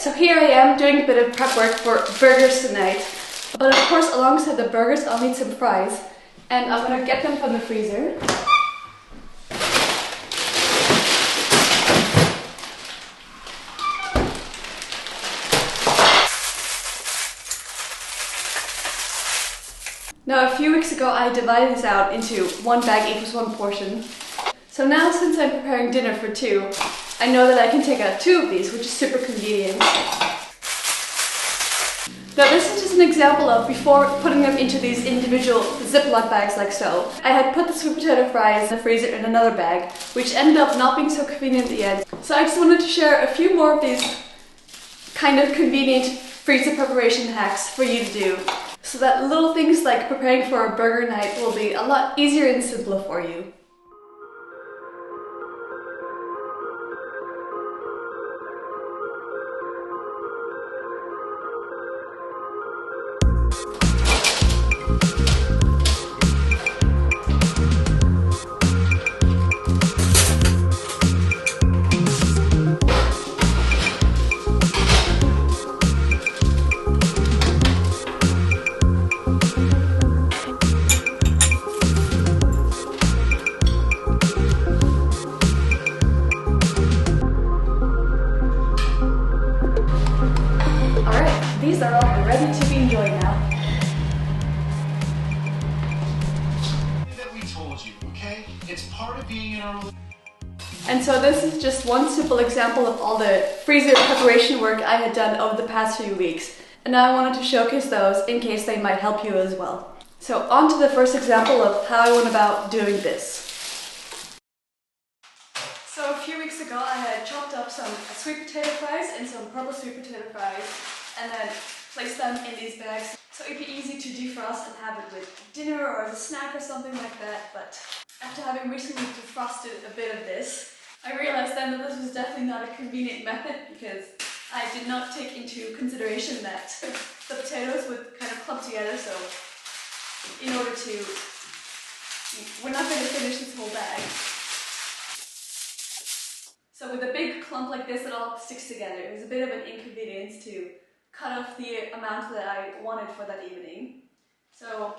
So here I am doing a bit of prep work for burgers tonight. But of course, alongside the burgers, I'll need some fries. And I'm gonna get them from the freezer. Now, a few weeks ago, I divided this out into one bag equals one portion. So now, since I'm preparing dinner for two, I know that I can take out two of these, which is super convenient. Now this is just an example of before putting them into these individual Ziploc bags like so. I had put the sweet potato fries in the freezer in another bag, which ended up not being so convenient at the end. So I just wanted to share a few more of these kind of convenient freezer preparation hacks for you to do, so that little things like preparing for a burger night will be a lot easier and simpler for you. These are all ready to be enjoyed now. That we told you, okay? It's part of being in our. And so this is just one simple example of all the freezer preparation work I had done over the past few weeks. And now I wanted to showcase those in case they might help you as well. So on to the first example of how I went about doing this. So a few weeks ago I had chopped up some sweet potato fries and some purple sweet potato fries, and then place them in these bags. So it'd be easy to defrost and have it with dinner or as a snack or something like that. But after having recently defrosted a bit of this, I realized then that this was definitely not a convenient method, because I did not take into consideration that the potatoes would kind of clump together. So in order to, we're not going to finish this whole bag. So with a big clump like this, it all sticks together. It was a bit of an inconvenience to cut off the amount that I wanted for that evening. So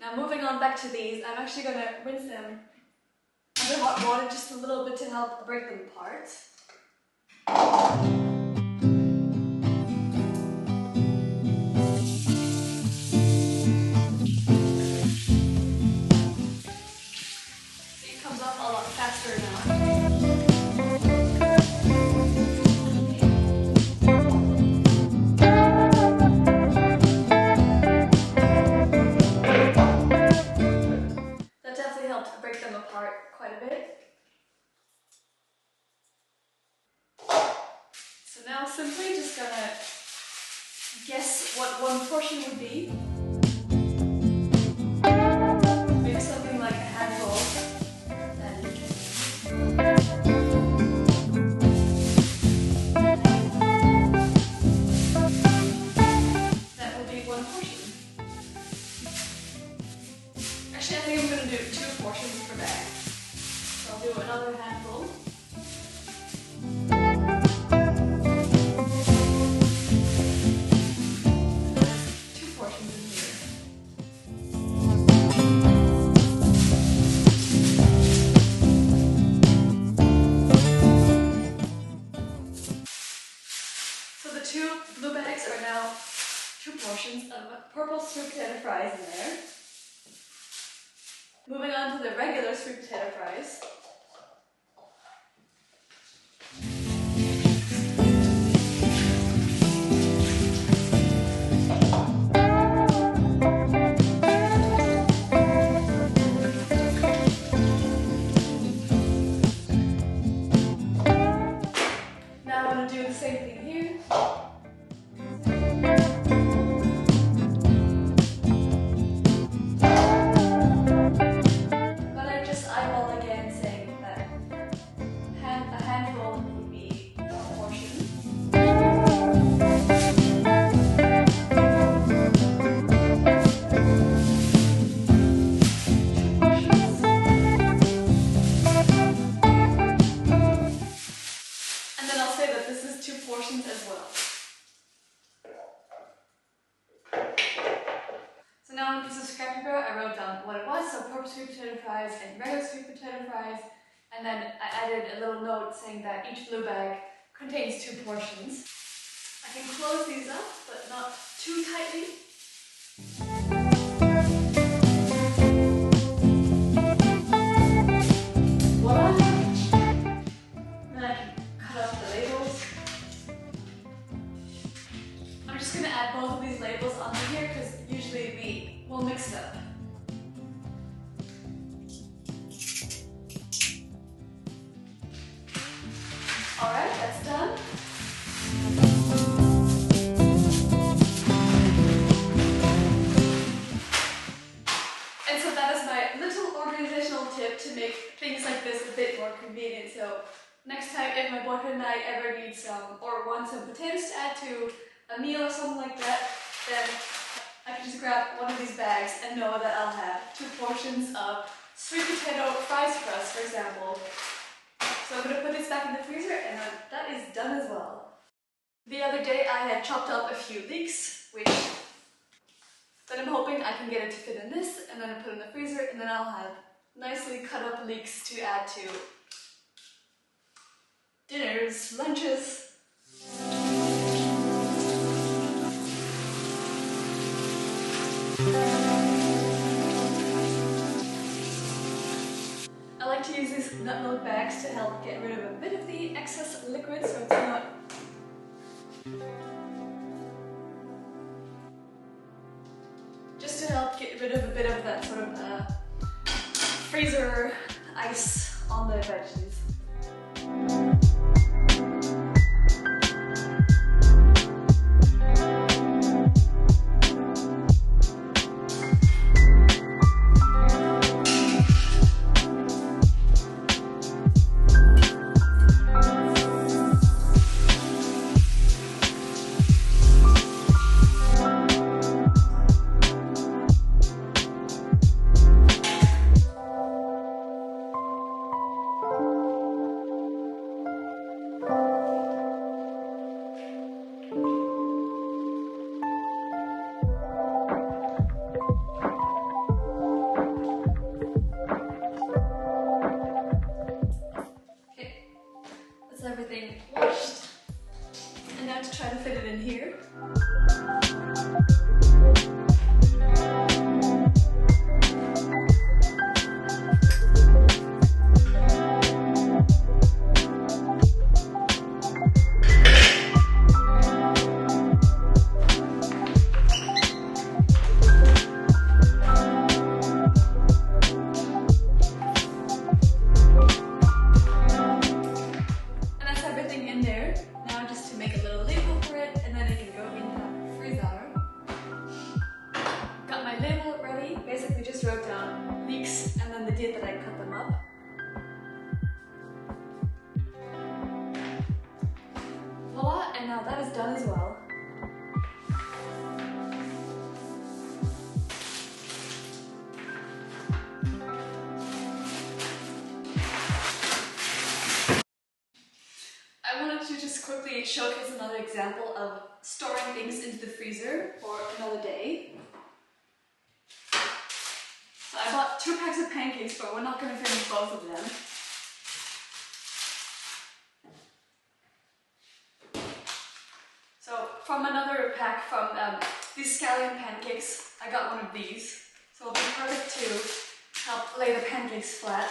now moving on back to these, I'm actually going to rinse them under hot water just a little bit to help break them apart. So now simply just gonna guess what one portion would be. Maybe something like a handful. That will be one portion. Actually, I think I'm gonna do 2 portions per bag. So I'll do another handful. Blue bags are now 2 portions of purple sweet potato fries in there. Moving on to the regular sweet potato fries. Now I'm going to do the same thing here. But I just eyeball again, saying sweet potato fries and regular sweet potato fries, and then I added a little note saying that each blue bag contains 2 portions. I can close these up, but not too tightly. Voila! Then I can cut up the labels. I'm just going to add both of these labels onto here because usually we will mix it up. Alright, that's done. And so that is my little organizational tip to make things like this a bit more convenient. So next time if my boyfriend and I ever need some or want some potatoes to add to a meal or something like that, then I can just grab one of these bags and know that I'll have 2 portions of sweet potato fries crust, for example. So I'm going to put this back in the freezer and that is done as well. The other day I had chopped up a few leeks, which then I'm hoping I can get it to fit in this, and then I put it in the freezer, and then I'll have nicely cut up leeks to add to dinners, lunches. I like to use these nut milk bags to help get rid of a bit of the excess liquid so it's not just to help get rid of a bit of that sort of freezer ice on the veggies. Everything washed, and now to try to fit it in here. Leeks and then the date that I cut them up. Voila, and now that is done as well. I wanted to just quickly showcase another example of storing things into the freezer for another day. So I bought 2 packs of pancakes, but we're not going to finish both of them. So from another pack from these scallion pancakes, I got one of these. So it'll be perfect to help lay the pancakes flat.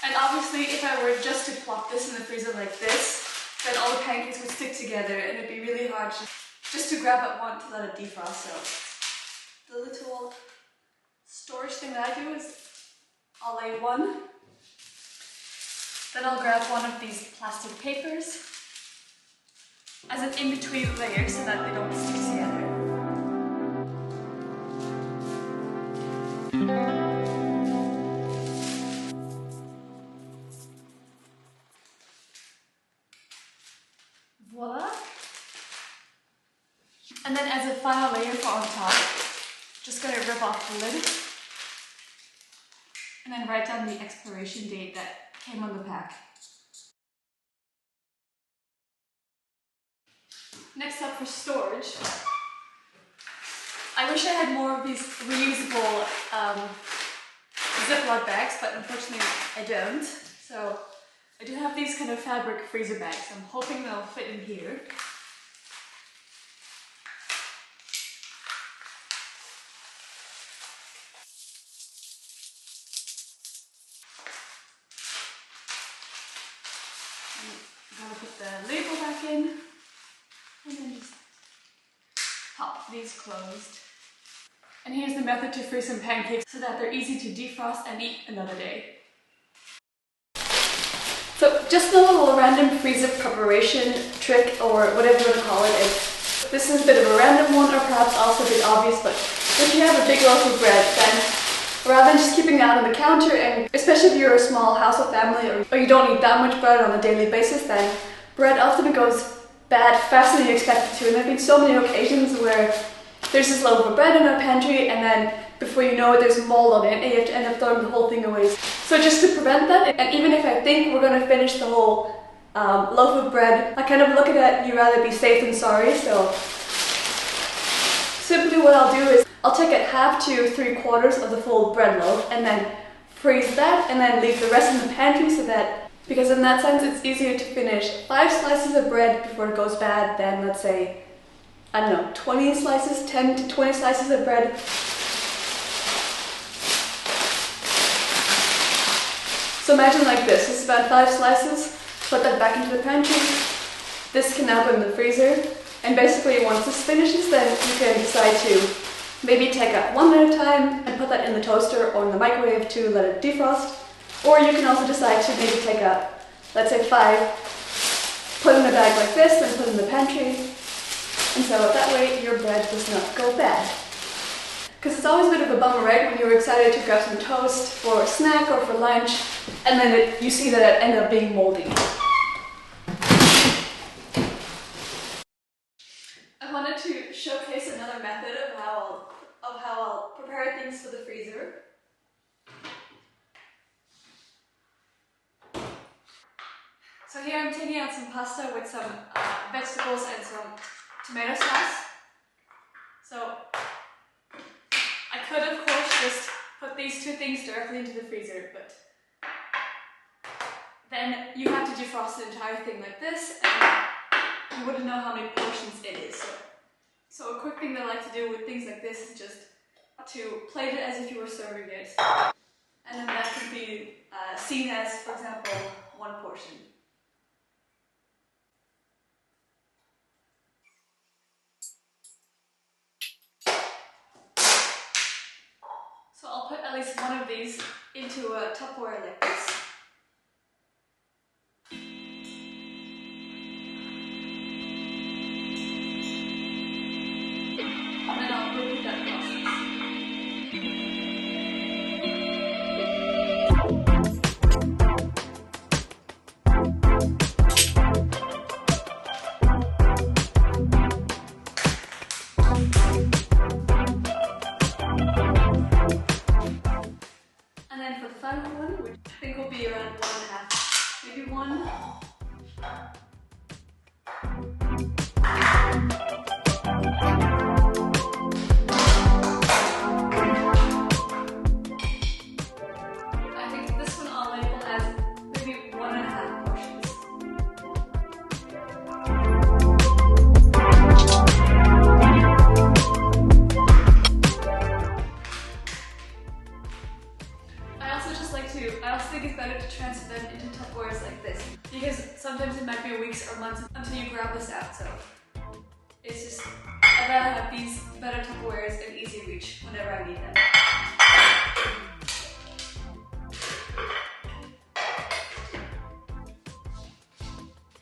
And obviously if I were just to plop this in the freezer like this, then all the pancakes would stick together and it'd be really hard just to grab at one to let it defrost. So the little storage thing that I do is I'll lay one, then I'll grab one of these plastic papers as an in-between layer so that they don't stick together. Voila! And then as a final layer for on top, just going to rip off the lid and then write down the expiration date that came on the pack. Next up for storage. I wish I had more of these reusable Ziploc bags, but unfortunately I don't. So I do have these kind of fabric freezer bags. I'm hoping they'll fit in here. I'm gonna put the label back in and then just pop these closed. And here's the method to freeze some pancakes so that they're easy to defrost and eat another day. So just a little random freezer preparation trick, or whatever you want to call it. This is a bit of a random one, or perhaps also a bit obvious, but if you have a big loaf of bread, then rather than just keeping it out on the counter, and especially if you're a small household family or you don't eat that much bread on a daily basis, then bread often goes bad faster than you expect it to. And there have been so many occasions where there's this loaf of bread in our pantry, and then before you know it, there's mold on it, and you have to end up throwing the whole thing away. So just to prevent that, and even if I think we're going to finish the whole loaf of bread, I kind of look at it, you'd rather be safe than sorry. So simply what I'll do is I'll take it half to 3/4 of the full bread loaf and then freeze that, and then leave the rest in the pantry, so that, because in that sense it's easier to finish 5 slices of bread before it goes bad than, let's say, I don't know, 20 slices, 10 to 20 slices of bread. So imagine like this is about 5 slices, put that back into the pantry. This can now go in the freezer, and basically once this finishes, then you can decide to maybe take out one at a time and put that in the toaster or in the microwave to let it defrost. Or you can also decide to maybe take out, let's say 5, put in a bag like this, then put in the pantry. And so that way your bread does not go bad. Because it's always a bit of a bummer, right, when you're excited to grab some toast for a snack or for lunch, and then you see that it ended up being moldy. I wanted to showcase another method of how I'll prepare things for the freezer. So here I'm taking out some pasta with some vegetables and some tomato sauce. So I could, of course, just put these two things directly into the freezer, but then you have to defrost the entire thing like this, and you wouldn't know how many portions it is. So a quick thing that I like to do with things like this is just to plate it as if you were serving it, and then that could be seen as, for example, 1 portion. So I'll put at least one of these into a Tupperware like this. And then I'll repeat that process. And then for the final one, which I think will be around 1.5, maybe 1. I think this one I'll label as maybe 1.5 portions. I also think it's better to transfer them into Tupperwares like this, because sometimes it might be weeks or months until you grab this out, so it's just, I'd rather have these better Tupperwares in easy reach whenever I need them.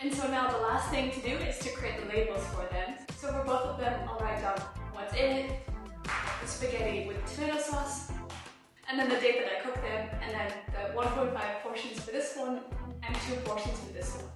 And so now the last thing to do is to create the labels for them. So for both of them, I'll write down what's in it, the spaghetti with tomato sauce, and then the date that I cooked them, and then the 1.5 portions for this one, and 2 portions for this one.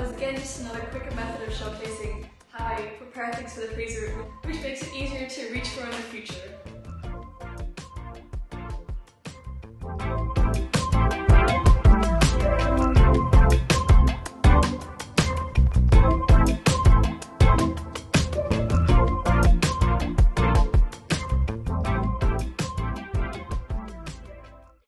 was again just another quicker method of showcasing how I prepare things for the freezer, which makes it easier to reach for in the future.